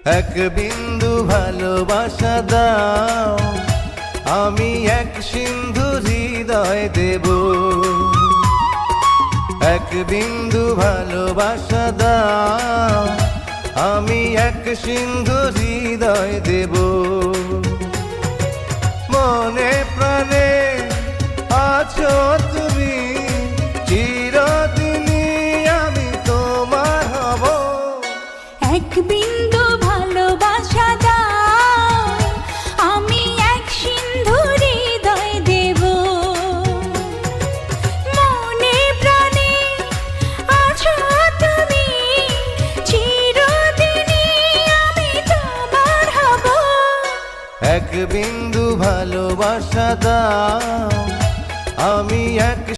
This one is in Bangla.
এক বিন্দু ভালোবাসা দাও, আমি এক সিন্ধু হৃদয় দেব। এক বিন্দু ভালোবাসা দাও, আমি এক সিন্ধু হৃদয় দেব। মনে প্রাণে আছো তুমি, চিরদিনই আমি তোমার হব। এক বিন্দু ভালোবাসা দাও, আমি এক সিন্ধু হৃদয় দেব। মনে প্রাণে আছো তুমি, চিরদিনই আমি তোমার হব। এক বিন্দু ভালোবাসা দাও, আমি এক